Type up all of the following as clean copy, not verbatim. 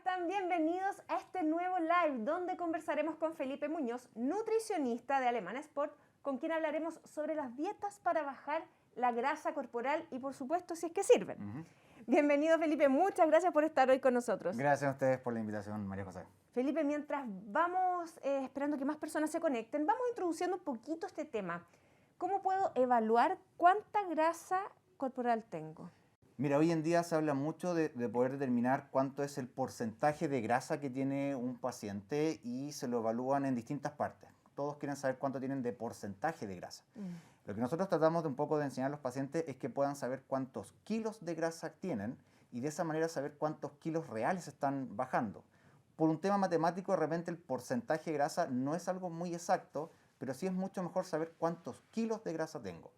están? Bienvenidos a este nuevo live donde conversaremos con Felipe Muñoz, nutricionista de Alemana Sport, con quien hablaremos sobre las dietas para bajar la grasa corporal y, por supuesto, si es que sirven. Bienvenido, Felipe. Muchas gracias por estar hoy con nosotros. Gracias a ustedes por la invitación, María José. Felipe, mientras vamos esperando que más personas se conecten, vamos introduciendo un poquito este tema. ¿Cómo puedo evaluar cuánta grasa corporal tengo? Mira, hoy en día se habla mucho de poder determinar cuánto es el porcentaje de grasa que tiene un paciente y se lo evalúan en distintas partes. Todos quieren saber cuánto tienen de porcentaje de grasa. Lo que nosotros tratamos de un poco de enseñar a los pacientes es que puedan saber cuántos kilos de grasa tienen y de esa manera saber cuántos kilos reales están bajando. Por un tema matemático, de repente el porcentaje de grasa no es algo muy exacto, pero sí es mucho mejor saber cuántos kilos de grasa tengo.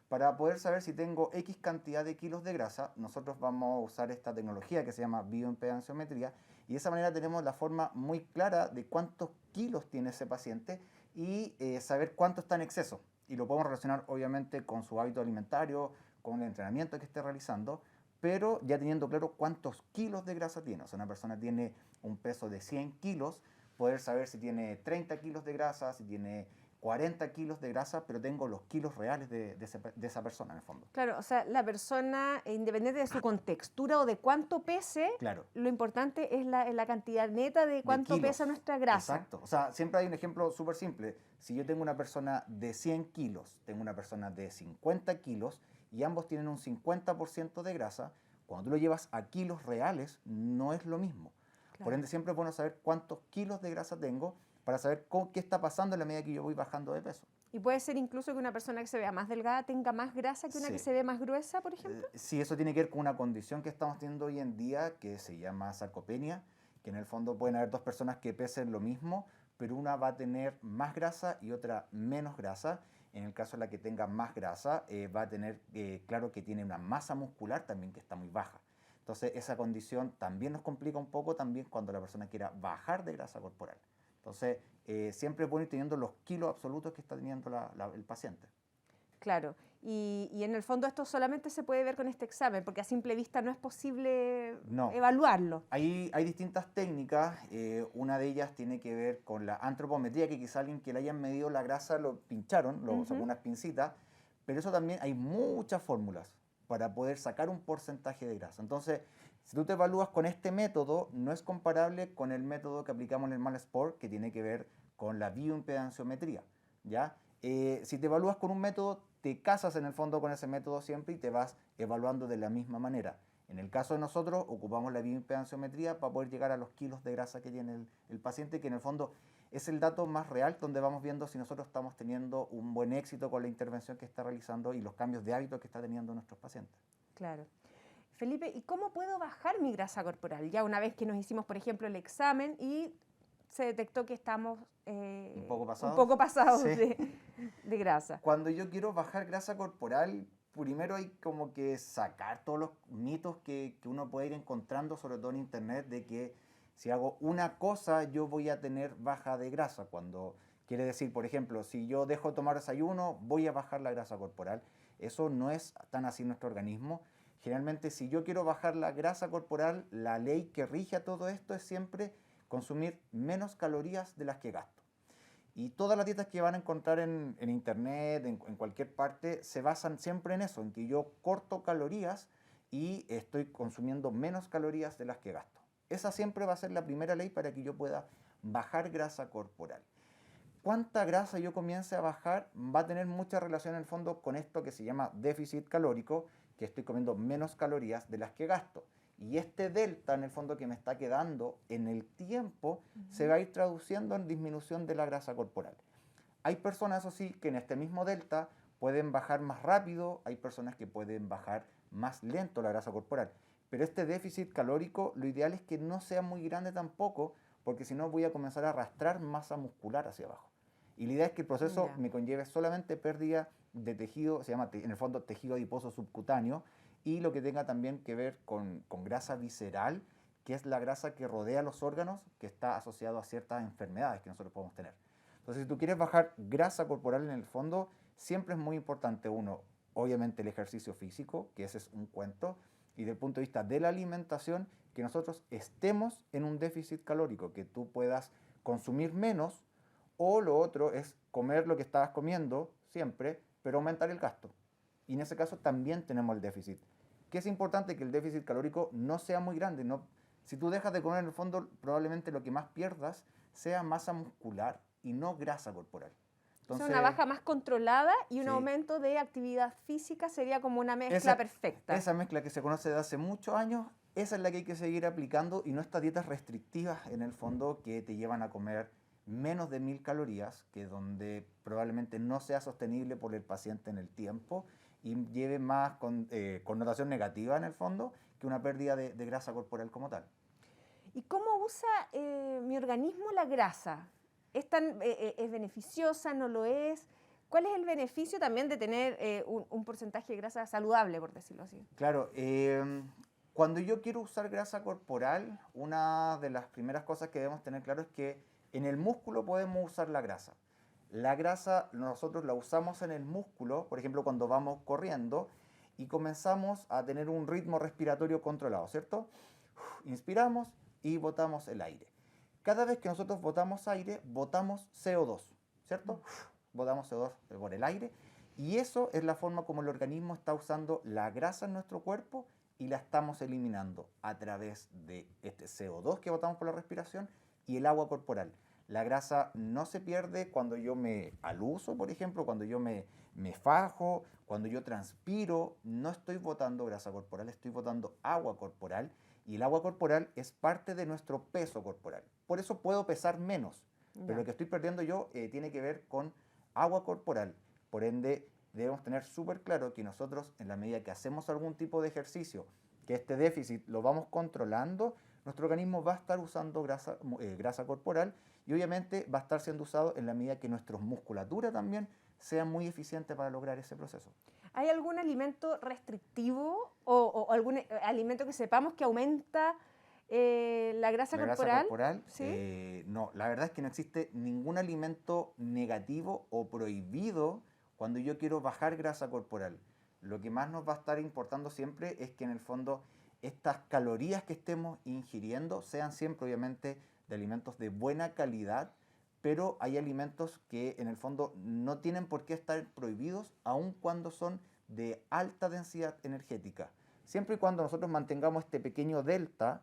Para poder saber si tengo X cantidad de kilos de grasa, nosotros vamos a usar esta tecnología que se llama bioimpedanciometría y de esa manera tenemos la forma muy clara de cuántos kilos tiene ese paciente y saber cuánto está en exceso. Y lo podemos relacionar obviamente con su hábito alimentario, con el entrenamiento que esté realizando, pero ya teniendo claro cuántos kilos de grasa tiene. O sea, una persona tiene un peso de 100 kilos, poder saber si tiene 30 kilos de grasa, si tiene 40 kilos de grasa, pero tengo los kilos reales de esa persona en el fondo. Claro, o sea, la persona, independiente de su contextura o de cuánto pese, claro, lo importante es la cantidad neta de cuánto pesa nuestra grasa. Exacto. O sea, siempre hay un ejemplo súper simple. Si yo tengo una persona de 100 kilos, tengo una persona de 50 kilos y ambos tienen un 50% de grasa, cuando tú lo llevas a kilos reales, no es lo mismo. Claro. Por ende, siempre es bueno saber cuántos kilos de grasa tengo para saber qué está pasando en la medida que yo voy bajando de peso. ¿Y puede ser incluso que una persona que se vea más delgada tenga más grasa que una que se ve más gruesa, por ejemplo? Sí, eso tiene que ver con una condición que estamos teniendo hoy en día que se llama sarcopenia, que en el fondo pueden haber dos personas que pesen lo mismo, pero una va a tener más grasa y otra menos grasa. En el caso de la que tenga más grasa, va a tener, claro que tiene una masa muscular también que está muy baja. Entonces, esa condición también nos complica un poco también cuando la persona quiera bajar de grasa corporal. Entonces, siempre es bueno ir teniendo los kilos absolutos que está teniendo el paciente. Claro, y en el fondo esto solamente se puede ver con este examen, porque a simple vista no es posible evaluarlo. Hay distintas técnicas, una de ellas tiene que ver con la antropometría, que quizá alguien que le hayan medido la grasa lo pincharon, lo sacó unas pincitas, pero eso también hay muchas fórmulas para poder sacar un porcentaje de grasa. Entonces, si tú te evalúas con este método, no es comparable con el método que aplicamos en el Alemana Sport, que tiene que ver con la bioimpedanciometría, ¿ya? Si te evalúas con un método, te casas en el fondo con ese método siempre y te vas evaluando de la misma manera. En el caso de nosotros, ocupamos la bioimpedanciometría para poder llegar a los kilos de grasa que tiene el paciente, que en el fondo es el dato más real donde vamos viendo si nosotros estamos teniendo un buen éxito con la intervención que está realizando y los cambios de hábito que está teniendo nuestros pacientes. Claro. Felipe, ¿y cómo puedo bajar mi grasa corporal? Ya una vez que nos hicimos, por ejemplo, el examen y se detectó que estamos un poco pasados sí. de grasa. Cuando yo quiero bajar grasa corporal, primero hay como que sacar todos los mitos que uno puede ir encontrando, sobre todo en internet, de que si hago una cosa yo voy a tener baja de grasa. Cuando quiere decir, por ejemplo, si yo dejo de tomar desayuno, voy a bajar la grasa corporal. Eso no es tan así en nuestro organismo. Generalmente, si yo quiero bajar la grasa corporal, la ley que rige a todo esto es siempre consumir menos calorías de las que gasto. Y todas las dietas que van a encontrar en internet, en cualquier parte, se basan siempre en eso, en que yo corto calorías y estoy consumiendo menos calorías de las que gasto. Esa siempre va a ser la primera ley para que yo pueda bajar grasa corporal. Cuánta grasa yo comience a bajar va a tener mucha relación en el fondo con esto que se llama déficit calórico, que estoy comiendo menos calorías de las que gasto. Y este delta, en el fondo, que me está quedando en el tiempo, se va a ir traduciendo en disminución de la grasa corporal. Hay personas, eso sí, que en este mismo delta pueden bajar más rápido, hay personas que pueden bajar más lento la grasa corporal. Pero este déficit calórico, lo ideal es que no sea muy grande tampoco, porque si no voy a comenzar a arrastrar masa muscular hacia abajo. Y la idea es que el proceso me conlleve solamente pérdida de tejido, se llama en el fondo tejido adiposo subcutáneo, y lo que tenga también que ver con grasa visceral, que es la grasa que rodea los órganos, que está asociado a ciertas enfermedades que nosotros podemos tener. Entonces, si tú quieres bajar grasa corporal en el fondo, siempre es muy importante, uno, obviamente el ejercicio físico, que ese es un cuento, y del punto de vista de la alimentación, que nosotros estemos en un déficit calórico, que tú puedas consumir menos, o lo otro es comer lo que estabas comiendo siempre, pero aumentar el gasto. Y en ese caso también tenemos el déficit. Que es importante que el déficit calórico no sea muy grande. No, si tú dejas de comer, en el fondo, probablemente lo que más pierdas sea masa muscular y no grasa corporal. Entonces, una baja más controlada y un sí, aumento de actividad física sería como una mezcla perfecta. Esa mezcla que se conoce de hace muchos años, esa es la que hay que seguir aplicando, y no estas dietas restrictivas en el fondo que te llevan a comer menos de 1000 calorías, que donde probablemente no sea sostenible por el paciente en el tiempo y lleve más connotación negativa en el fondo que una pérdida de grasa corporal como tal. ¿Y cómo usa mi organismo la grasa? ¿Es beneficiosa? ¿No lo es? ¿Cuál es el beneficio también de tener un porcentaje de grasa saludable, por decirlo así? Claro, cuando yo quiero usar grasa corporal, una de las primeras cosas que debemos tener claro es que en el músculo podemos usar la grasa. La grasa nosotros la usamos en el músculo, por ejemplo, cuando vamos corriendo y comenzamos a tener un ritmo respiratorio controlado, ¿cierto? Inspiramos y botamos el aire. Cada vez que nosotros botamos aire, botamos CO2, ¿cierto? Botamos CO2 por el aire, y eso es la forma como el organismo está usando la grasa en nuestro cuerpo y la estamos eliminando a través de este CO2 que botamos por la respiración y el agua corporal. La grasa no se pierde cuando yo me aluso, por ejemplo, cuando yo me fajo, cuando yo transpiro. No estoy botando grasa corporal, estoy botando agua corporal, y el agua corporal es parte de nuestro peso corporal. Por eso puedo pesar menos, pero lo que estoy perdiendo yo tiene que ver con agua corporal. Por ende, debemos tener súper claro que nosotros, en la medida que hacemos algún tipo de ejercicio, que este déficit lo vamos controlando, nuestro organismo va a estar usando grasa corporal, y obviamente va a estar siendo usado en la medida que nuestra musculatura también sea muy eficiente para lograr ese proceso. ¿Hay algún alimento restrictivo o algún alimento que sepamos que aumenta la grasa corporal? Grasa corporal, ¿Sí? no, la verdad es que no existe ningún alimento negativo o prohibido cuando yo quiero bajar grasa corporal. Lo que más nos va a estar importando siempre es que en el fondo estas calorías que estemos ingiriendo sean siempre obviamente de alimentos de buena calidad, pero hay alimentos que en el fondo no tienen por qué estar prohibidos aun cuando son de alta densidad energética. Siempre y cuando nosotros mantengamos este pequeño delta.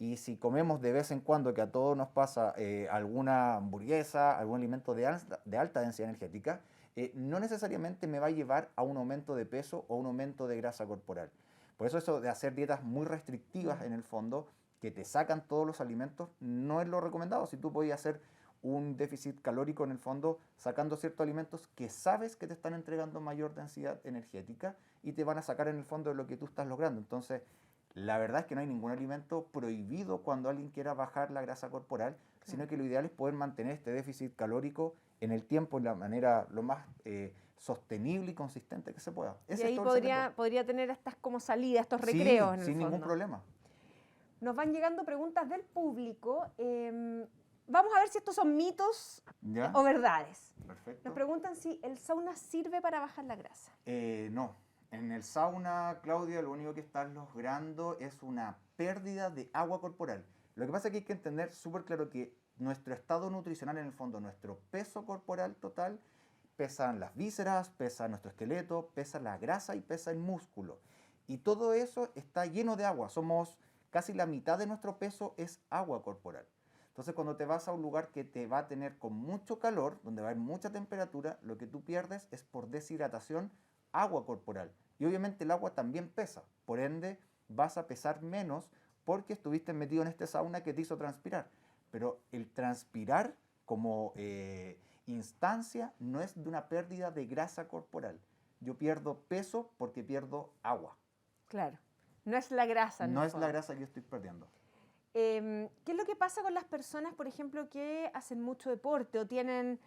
Y si comemos de vez en cuando, que a todos nos pasa, alguna hamburguesa, algún alimento de alta densidad energética, no necesariamente me va a llevar a un aumento de peso o un aumento de grasa corporal. Por eso de hacer dietas muy restrictivas en el fondo, que te sacan todos los alimentos, no es lo recomendado. Si tú podías hacer un déficit calórico en el fondo, sacando ciertos alimentos que sabes que te están entregando mayor densidad energética y te van a sacar en el fondo de lo que tú estás logrando. Entonces, la verdad es que no hay ningún alimento prohibido cuando alguien quiera bajar la grasa corporal, sino que lo ideal es poder mantener este déficit calórico en el tiempo, en la manera lo más sostenible y consistente que se pueda. Y ahí podría tener estas como salidas, estos recreos en el sin fondo. ningún problema. Nos van llegando preguntas del público. Vamos a ver si estos son mitos o verdades. Perfecto. Nos preguntan si el sauna sirve para bajar la grasa. No. En el sauna, Claudia, lo único que estás logrando es una pérdida de agua corporal. Lo que pasa es que hay que entender súper claro que nuestro estado nutricional, en el fondo, nuestro peso corporal total, pesan las vísceras, pesa nuestro esqueleto, pesa la grasa y pesa el músculo. Y todo eso está lleno de agua. Casi la mitad de nuestro peso es agua corporal. Entonces, cuando te vas a un lugar que te va a tener con mucho calor, donde va a haber mucha temperatura, lo que tú pierdes es por deshidratación agua corporal. Y obviamente el agua también pesa. Por ende, vas a pesar menos porque estuviste metido en este sauna que te hizo transpirar. Pero el transpirar como instancia no es de una pérdida de grasa corporal. Yo pierdo peso porque pierdo agua. Claro. No es la grasa. No es la grasa que yo estoy perdiendo. ¿Qué es lo que pasa con las personas, por ejemplo, que hacen mucho deporte o tienen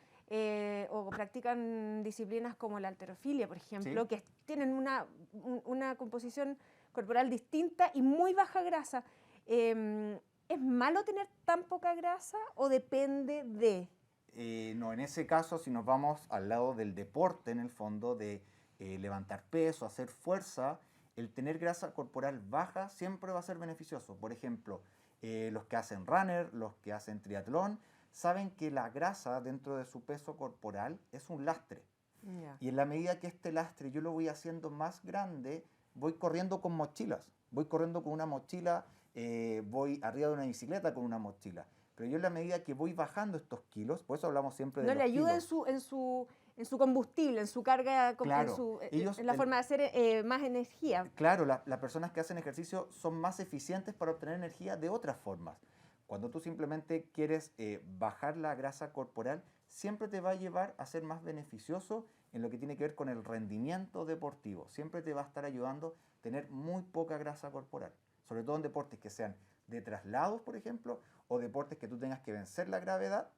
o practican disciplinas como la halterofilia, por ejemplo, que tienen una composición corporal distinta y muy baja grasa? ¿Es malo tener tan poca grasa o depende de? No, en ese caso, si nos vamos al lado del deporte, en el fondo, de levantar peso, hacer fuerza, el tener grasa corporal baja siempre va a ser beneficioso. Por ejemplo, los que hacen runner, los que hacen triatlón, saben que la grasa dentro de su peso corporal es un lastre. Ya. Y en la medida que este lastre yo lo voy haciendo más grande, voy corriendo con mochilas. Voy corriendo con una mochila, voy arriba de una bicicleta con una mochila. Pero yo en la medida que voy bajando estos kilos, por eso hablamos siempre de No los le ayuda kilos. en su combustible, en su carga, Claro, ellos, en la forma de hacer más energía. claro, las personas que hacen ejercicio son más eficientes para obtener energía de otras formas. Cuando tú simplemente quieres bajar la grasa corporal, siempre te va a llevar a ser más beneficioso en lo que tiene que ver con el rendimiento deportivo. Siempre te va a estar ayudando a tener muy poca grasa corporal, sobre todo en deportes que sean de traslados, por ejemplo, o deportes que tú tengas que vencer la gravedad,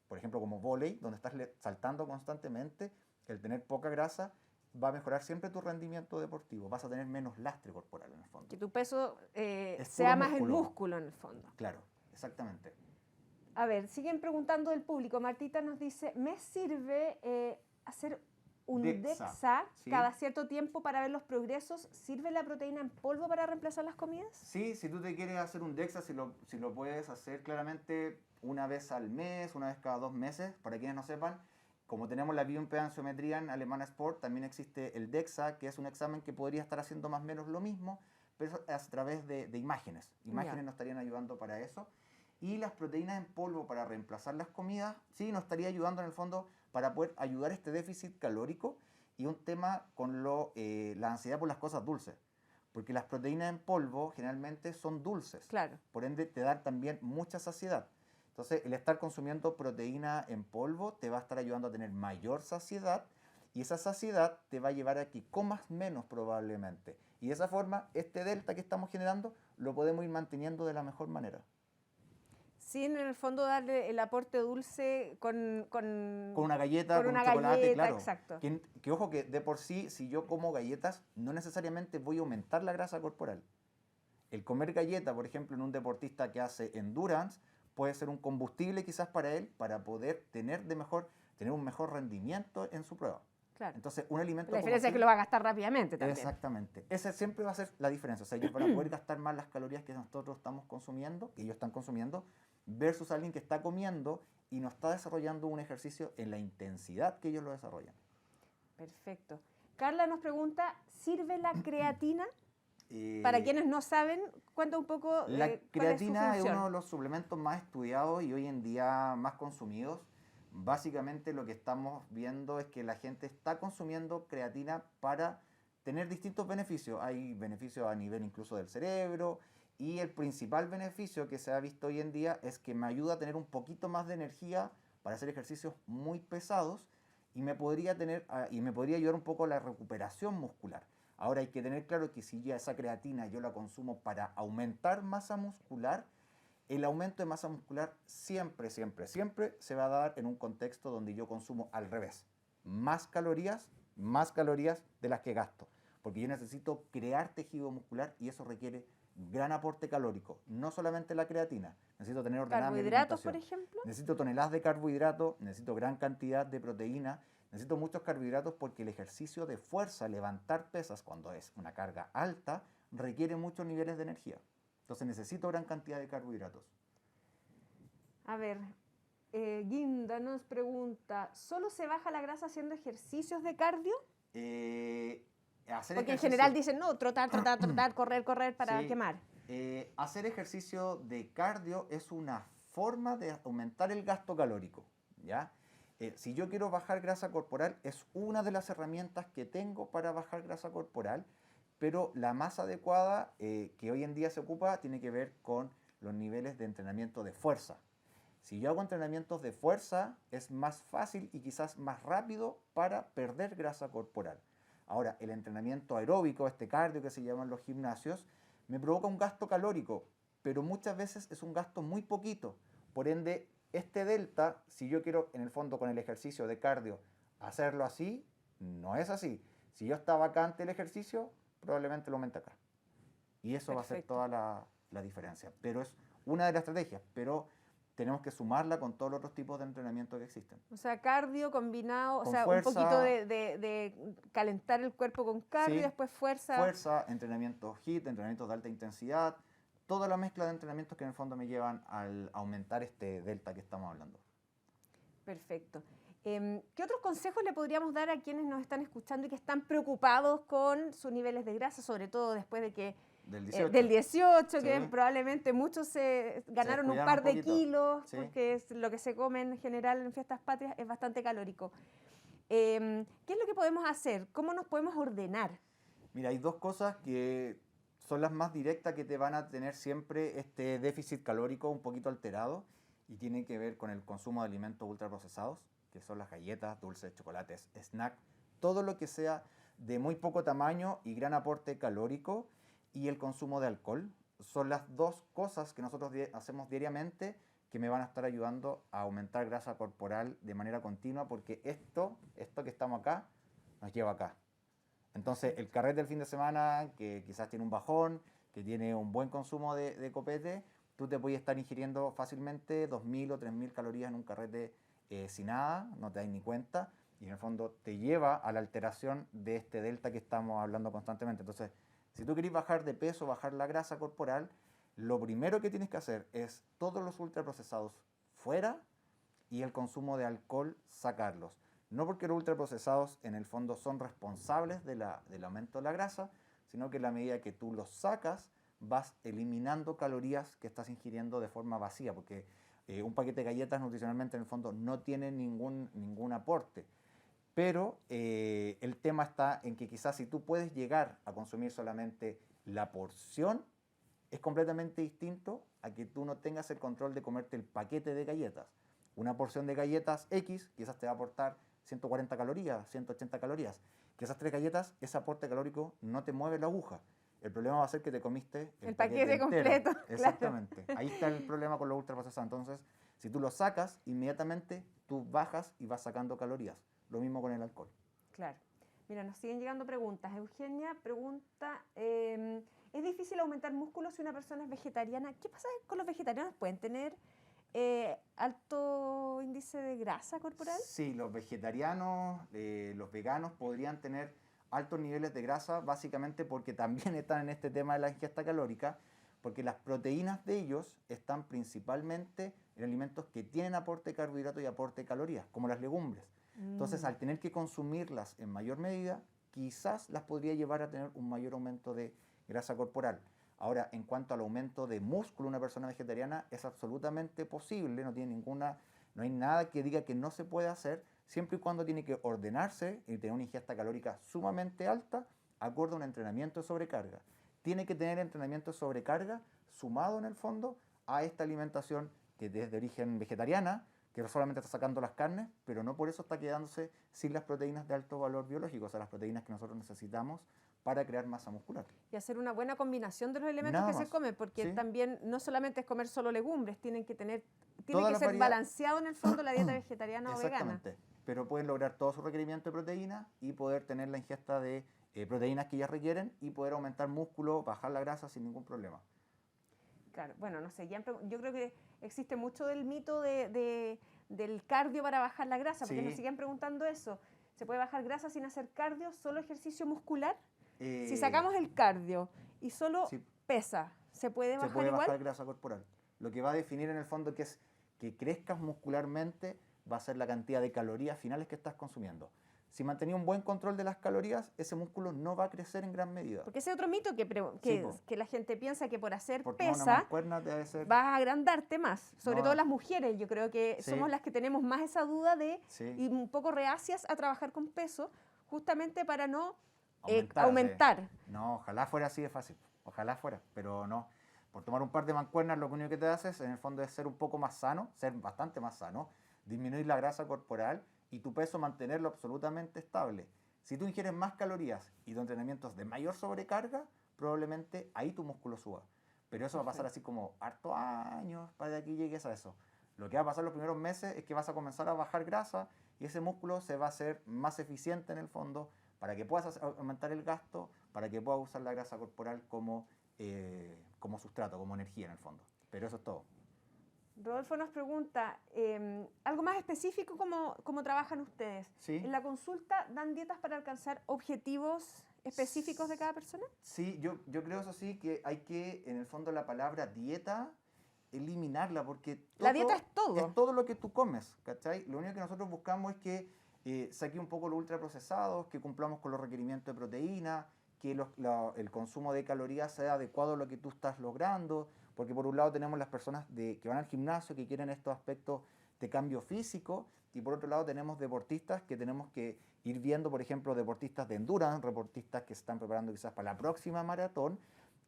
por ejemplo como vóley, donde estás saltando constantemente, el tener poca grasa va a mejorar siempre tu rendimiento deportivo, vas a tener menos lastre corporal en el fondo. Que tu peso Es sea puro más el músculo. músculo en el fondo. Claro, exactamente. A ver, siguen preguntando del público. Martita nos dice, ¿me sirve hacer un DEXA, DEXA ¿sí? cada cierto tiempo para ver los progresos? ¿Sirve la proteína en polvo para reemplazar las comidas? Sí, si tú te quieres hacer un DEXA, si lo puedes hacer claramente una vez al mes, una vez cada 2 meses, para quienes no sepan, como tenemos la bioimpedanciometría en Alemana Sport, también existe el DEXA, que es un examen que podría estar haciendo más o menos lo mismo, pero a través de imágenes. Imágenes Ya. nos estarían ayudando para eso. Y las proteínas en polvo para reemplazar las comidas, sí, nos estaría ayudando en el fondo para poder ayudar a este déficit calórico y un tema con la ansiedad por las cosas dulces. Porque las proteínas en polvo generalmente son dulces. Claro. Por ende, te dan también mucha saciedad. Entonces, el estar consumiendo proteína en polvo te va a estar ayudando a tener mayor saciedad y esa saciedad te va a llevar a que comas menos probablemente. Y de esa forma, este delta que estamos generando lo podemos ir manteniendo de la mejor manera. Sin en el fondo darle el aporte dulce con Con una galleta, con una un chocolate, galleta, claro. exacto. Que ojo que de por sí, si yo como galletas, no necesariamente voy a aumentar la grasa corporal. El comer galleta, por ejemplo, en un deportista que hace endurance, puede ser un combustible quizás para él, para poder tener un mejor rendimiento en su prueba. Claro. Entonces, un alimento La como diferencia es así- que lo va a gastar rápidamente también. Exactamente. Esa siempre va a ser la diferencia. O sea, ellos van a poder gastar más las calorías que nosotros estamos consumiendo, que ellos están consumiendo, versus alguien que está comiendo y no está desarrollando un ejercicio en la intensidad que ellos lo desarrollan. Perfecto. Carla nos pregunta, ¿sirve la creatina? Eh, Para quienes no saben, cuenta un poco La cuál es su creatina es función. uno de los suplementos más estudiados y hoy en día más consumidos. Básicamente lo que estamos viendo es que la gente está consumiendo creatina para tener distintos beneficios. Hay beneficios a nivel incluso del cerebro y el principal beneficio que se ha visto hoy en día es que me ayuda a tener un poquito más de energía para hacer ejercicios muy pesados y me podría ayudar un poco a la recuperación muscular. Ahora hay que tener claro que si ya esa creatina yo la consumo para aumentar masa muscular, el aumento de masa muscular siempre se va a dar en un contexto donde yo consumo al revés. Más calorías de las que gasto. Porque yo necesito crear tejido muscular y eso requiere gran aporte calórico. No solamente la creatina. Necesito tener ordenada mi ¿Carbohidratos, por alimentación. ejemplo? Necesito toneladas de carbohidratos, necesito gran cantidad de proteína, necesito muchos carbohidratos porque el ejercicio de fuerza, levantar pesas cuando es una carga alta, requiere muchos niveles de energía. Entonces necesito gran cantidad de carbohidratos. A ver, Guinda nos pregunta, ¿solo se baja la grasa haciendo ejercicios de cardio? Hacer Porque en ejercicio- general dicen, no, trotar, correr para Sí. quemar. Hacer ejercicio de cardio es una forma de aumentar el gasto calórico, ¿ya? Si yo quiero bajar grasa corporal, es una de las herramientas que tengo para bajar grasa corporal, pero la más adecuada que hoy en día se ocupa tiene que ver con los niveles de entrenamiento de fuerza. Si yo hago entrenamientos de fuerza, es más fácil y quizás más rápido para perder grasa corporal. Ahora, el entrenamiento aeróbico, este cardio que se llama en los gimnasios, me provoca un gasto calórico, pero muchas veces es un gasto muy poquito. Por ende, este delta, si yo quiero en el fondo con el ejercicio de cardio hacerlo así, no es así. Si yo estaba acá ante el ejercicio, probablemente lo aumente acá. Y eso va a ser Perfecto. toda la diferencia. Pero es una de las estrategias. Pero tenemos que sumarla con todos los otros tipos de entrenamiento que existen. O sea, cardio combinado, o Con sea, fuerza, un poquito de calentar el cuerpo con cardio, sí, después fuerza. fuerza, entrenamientos HIIT, entrenamientos de alta intensidad, toda la mezcla de entrenamientos que en el fondo me llevan al aumentar este delta que estamos hablando. Perfecto. ¿Qué otros consejos le podríamos dar a quienes nos están escuchando y que están preocupados con sus niveles de grasa, sobre todo después de que del 18, que Sí. probablemente muchos se ganaron un descuidaron par un de poquito. kilos, Sí. porque es lo que se come en general en fiestas patrias es bastante calórico? ¿Qué es lo que podemos hacer? ¿Cómo nos podemos ordenar? Mira, hay dos cosas que son las más directas que te van a tener siempre este déficit calórico un poquito alterado y tienen que ver con el consumo de alimentos ultraprocesados, que son las galletas, dulces, chocolates, snack, todo lo que sea de muy poco tamaño y gran aporte calórico, y el consumo de alcohol. Son las dos cosas que nosotros hacemos diariamente que me van a estar ayudando a aumentar grasa corporal de manera continua, porque esto que estamos acá nos lleva acá. Entonces, el carrete del fin de semana, que quizás tiene un bajón, que tiene un buen consumo de copete, tú te puedes estar ingiriendo fácilmente 2.000 o 3.000 calorías en un carrete sin nada, no te das ni cuenta, y en el fondo te lleva a la alteración de este delta que estamos hablando constantemente. Entonces, si tú querés bajar de peso, bajar la grasa corporal, lo primero que tienes que hacer es todos los ultraprocesados fuera y el consumo de alcohol sacarlos. No porque los ultraprocesados en el fondo son responsables del aumento de la grasa, sino que en la medida que tú los sacas, vas eliminando calorías que estás ingiriendo de forma vacía, porque un paquete de galletas nutricionalmente en el fondo no tiene ningún aporte. Pero el tema está en que quizás si tú puedes llegar a consumir solamente la porción, es completamente distinto a que tú no tengas el control de comerte el paquete de galletas. Una porción de galletas X quizás te va a aportar 140 calorías, 180 calorías. Que esas 3 galletas, ese aporte calórico no te mueve la aguja. El problema va a ser que te comiste el paquete completo. Exactamente. Claro. Ahí está el problema con los ultraprocesados. Entonces, si tú los sacas, inmediatamente tú bajas y vas sacando calorías. Lo mismo con el alcohol. Claro. Mira, nos siguen llegando preguntas. Eugenia pregunta, ¿es difícil aumentar músculos si una persona es vegetariana? ¿Qué pasa con los vegetarianos? ¿Pueden tener alto índice de grasa corporal? Sí, los vegetarianos, los veganos podrían tener altos niveles de grasa, básicamente porque también están en este tema de la ingesta calórica, porque las proteínas de ellos están principalmente en alimentos que tienen aporte de carbohidratos y aporte de calorías, como las legumbres. Entonces, al tener que consumirlas en mayor medida, quizás las podría llevar a tener un mayor aumento de grasa corporal. Ahora, en cuanto al aumento de músculo, una persona vegetariana es absolutamente posible, no hay nada que diga que no se puede hacer, siempre y cuando tiene que ordenarse y tener una ingesta calórica sumamente alta, acorde a un entrenamiento de sobrecarga. Tiene que tener entrenamiento de sobrecarga sumado en el fondo a esta alimentación que es de origen vegetariana, que solamente está sacando las carnes, pero no por eso está quedándose sin las proteínas de alto valor biológico, o sea, las proteínas que nosotros necesitamos para crear masa muscular. Y hacer una buena combinación de los elementos que se comen, porque también no solamente es comer solo legumbres, tiene que ser balanceado en el fondo la dieta vegetariana o vegana. Exactamente, pero pueden lograr todo su requerimiento de proteína y poder tener la ingesta de proteínas que ellas requieren y poder aumentar músculo, bajar la grasa sin ningún problema. Claro, bueno, no sé, yo creo que existe mucho del mito del cardio para bajar la grasa, porque nos siguen preguntando eso. ¿Se puede bajar grasa sin hacer cardio, solo ejercicio muscular? Si sacamos el cardio y solo pesa, ¿se puede bajar igual? Se puede bajar grasa corporal. Lo que va a definir en el fondo que crezcas muscularmente va a ser la cantidad de calorías finales que estás consumiendo. Si mantenía un buen control de las calorías, ese músculo no va a crecer en gran medida. Porque ese es otro mito que la gente piensa que por hacer porque pesa vas a agrandarte más. Sobre todo las mujeres, yo creo que somos las que tenemos más esa duda y un poco reacias a trabajar con peso, justamente para no aumentar. No, ojalá fuera así de fácil, ojalá fuera, pero no. Por tomar un par de mancuernas, lo único que te haces en el fondo es ser un poco más sano, ser bastante más sano, disminuir la grasa corporal y tu peso mantenerlo absolutamente estable. Si tú ingieres más calorías y tu entrenamiento es de mayor sobrecarga, probablemente ahí tu músculo suba. Pero eso va a pasar así como hartos años para que aquí llegues a eso. Lo que va a pasar los primeros meses es que vas a comenzar a bajar grasa y ese músculo se va a hacer más eficiente en el fondo para que puedas aumentar el gasto, para que puedas usar la grasa corporal como sustrato, como energía en el fondo. Pero eso es todo. Rodolfo nos pregunta, algo más específico, ¿cómo trabajan ustedes? Sí. ¿En la consulta dan dietas para alcanzar objetivos específicos de cada persona? Sí, yo creo eso sí, que hay que, en el fondo, la palabra dieta, eliminarla, porque La dieta es todo. es todo lo que tú comes, ¿cachai? Lo único que nosotros buscamos es que saque un poco los ultraprocesados, que cumplamos con los requerimientos de proteína, que el consumo de calorías sea adecuado a lo que tú estás logrando, porque por un lado tenemos las personas que van al gimnasio, que quieren estos aspectos de cambio físico, y por otro lado tenemos deportistas que tenemos que ir viendo, por ejemplo, deportistas de endurance, deportistas que se están preparando quizás para la próxima maratón,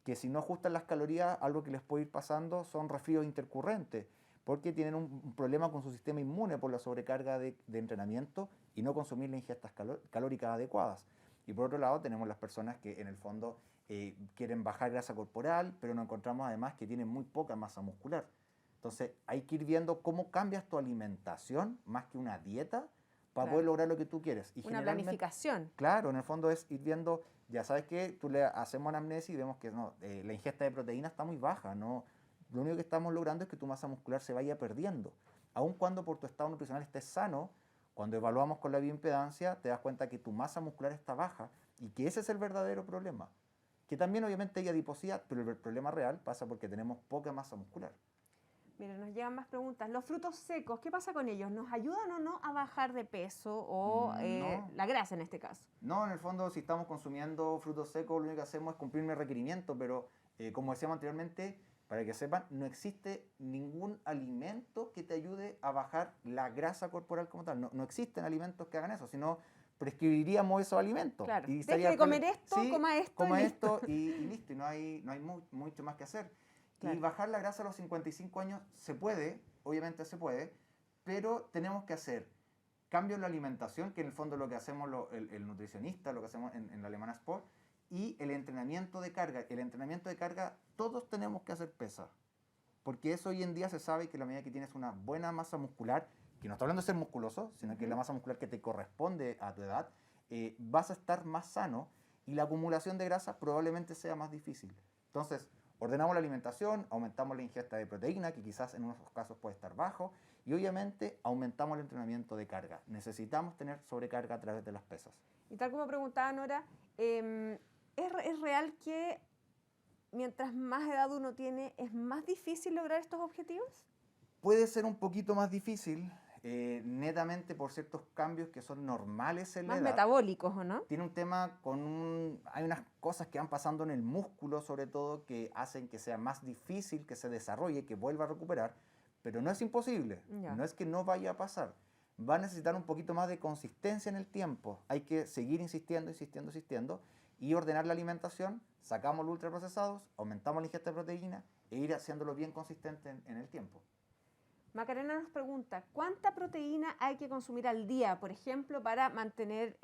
que si no ajustan las calorías, algo que les puede ir pasando son resfríos intercurrentes, porque tienen un problema con su sistema inmune por la sobrecarga de entrenamiento y no consumir las ingestas calóricas adecuadas. Y por otro lado tenemos las personas que en el fondo quieren bajar grasa corporal, pero nos encontramos además que tienen muy poca masa muscular. Entonces hay que ir viendo cómo cambias tu alimentación más que una dieta para poder lograr lo que tú quieres. Y una planificación. Claro, en el fondo es ir viendo, ya sabes que tú le hacemos anamnesis y vemos que no, la ingesta de proteína está muy baja, ¿no? Lo único que estamos logrando es que tu masa muscular se vaya perdiendo. Aun cuando por tu estado nutricional estés sano, cuando evaluamos con la bioimpedancia te das cuenta que tu masa muscular está baja y que ese es el verdadero problema. Que también obviamente hay adiposidad, pero el problema real pasa porque tenemos poca masa muscular. Miren, nos llegan más preguntas. Los frutos secos, ¿qué pasa con ellos? ¿Nos ayudan o no a bajar de peso o No. la grasa en este caso? No, en el fondo si estamos consumiendo frutos secos, lo único que hacemos es cumplir mi requerimiento, pero como decíamos anteriormente, para que sepan, no existe ningún alimento que te ayude a bajar la grasa corporal como tal. No existen alimentos que hagan eso, sino prescribiríamos esos alimentos. Claro, Y deje de comer esto, sí, coma esto coma y listo. esto y listo, y no hay mucho más que hacer. Claro. Y bajar la grasa a los 55 años se puede, obviamente se puede, pero tenemos que hacer cambios en la alimentación, que en el fondo es lo que hacemos el nutricionista, lo que hacemos en la Alemana Sport, y el entrenamiento de carga. El entrenamiento de carga, todos tenemos que hacer pesas, porque eso hoy en día se sabe que a la medida que tienes una buena masa muscular, que no está hablando de ser musculoso, sino que es la masa muscular que te corresponde a tu edad, vas a estar más sano y la acumulación de grasa probablemente sea más difícil. Entonces, ordenamos la alimentación, aumentamos la ingesta de proteína, que quizás en unos casos puede estar bajo, y obviamente aumentamos el entrenamiento de carga. Necesitamos tener sobrecarga a través de las pesas. Y tal como preguntaba Nora, ¿es real que mientras más edad uno tiene, es más difícil lograr estos objetivos? Puede ser un poquito más difícil, netamente por ciertos cambios que son normales en la edad. Más metabólicos, ¿o no? Tiene un tema hay unas cosas que van pasando en el músculo, sobre todo, que hacen que sea más difícil que se desarrolle, que vuelva a recuperar, pero no es imposible, no es que no vaya a pasar. Va a necesitar un poquito más de consistencia en el tiempo. Hay que seguir insistiendo y ordenar la alimentación. Sacamos los ultraprocesados, aumentamos la ingesta de proteína e ir haciéndolo bien consistente en el tiempo. Macarena nos pregunta, ¿cuánta proteína hay que consumir al día, por ejemplo, para mantener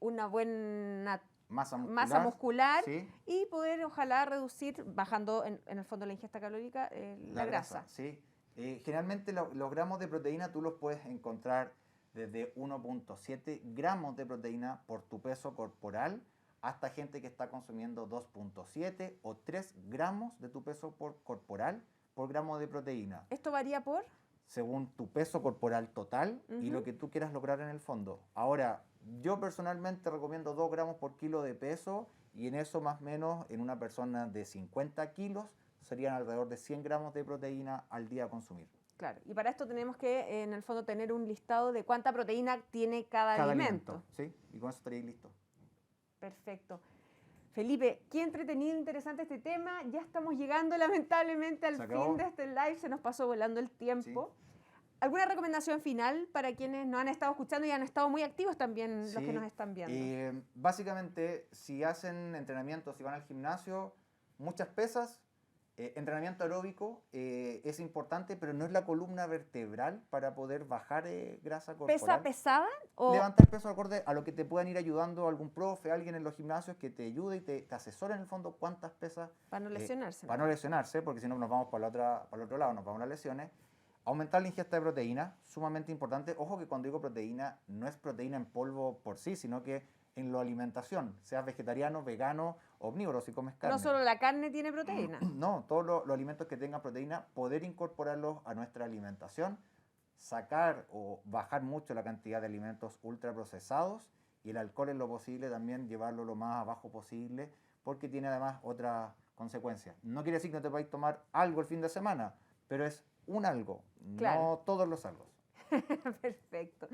una buena masa muscular ¿sí? Y poder, ojalá, reducir, bajando en el fondo la ingesta calórica, la grasa? Sí. Generalmente los gramos de proteína tú los puedes encontrar desde 1.7 gramos de proteína por tu peso corporal hasta gente que está consumiendo 2.7 o 3 gramos de tu peso corporal por gramo de proteína. ¿Esto varía por? Según tu peso corporal total y lo que tú quieras lograr en el fondo. Ahora, yo personalmente recomiendo 2 gramos por kilo de peso y en eso más o menos en una persona de 50 kilos serían alrededor de 100 gramos de proteína al día a consumir. Claro, y para esto tenemos que en el fondo tener un listado de cuánta proteína tiene cada alimento. Sí, y con eso estaréis listo. Perfecto. Felipe, qué entretenido, interesante este tema. Ya estamos llegando lamentablemente al fin de este live, se nos pasó volando el tiempo. Sí. ¿Alguna recomendación final para quienes nos han estado escuchando y han estado muy activos también, los que nos están viendo? Básicamente, si hacen entrenamiento, si van al gimnasio, muchas pesas, entrenamiento aeróbico es importante, pero no es la columna vertebral para poder bajar grasa corporal. ¿Pesa pesada? ¿O? Levantar peso acorde a lo que te puedan ir ayudando algún profe, alguien en los gimnasios que te ayude y te asesore en el fondo cuántas pesas. Para no lesionarse. Para no lesionarse, porque si no nos vamos para el otro lado, nos vamos a las lesiones. Aumentar la ingesta de proteína, sumamente importante. Ojo que cuando digo proteína, no es proteína en polvo por sí, sino que en la alimentación, seas vegetariano, vegano, omnívoro, si comes carne. No solo la carne tiene proteína. No, todos los alimentos que tengan proteína, poder incorporarlos a nuestra alimentación, sacar o bajar mucho la cantidad de alimentos ultraprocesados y el alcohol en lo posible también llevarlo lo más abajo posible, porque tiene además otras consecuencias. No quiere decir que no te podáis tomar algo el fin de semana, pero es un algo, Claro. no todos los algos. Perfecto.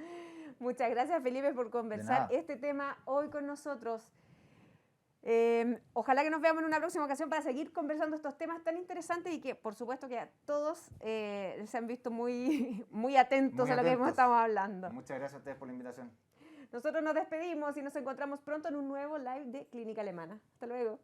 Muchas gracias, Felipe, por conversar nada. este tema hoy con nosotros. Ojalá que nos veamos en una próxima ocasión para seguir conversando estos temas tan interesantes y que, por supuesto, que a todos se han visto muy, muy atentos Muy a lo que atentos. estamos hablando. Muchas gracias a ustedes por la invitación. Nosotros nos despedimos y nos encontramos pronto en un nuevo live de Clínica Alemana. Hasta luego.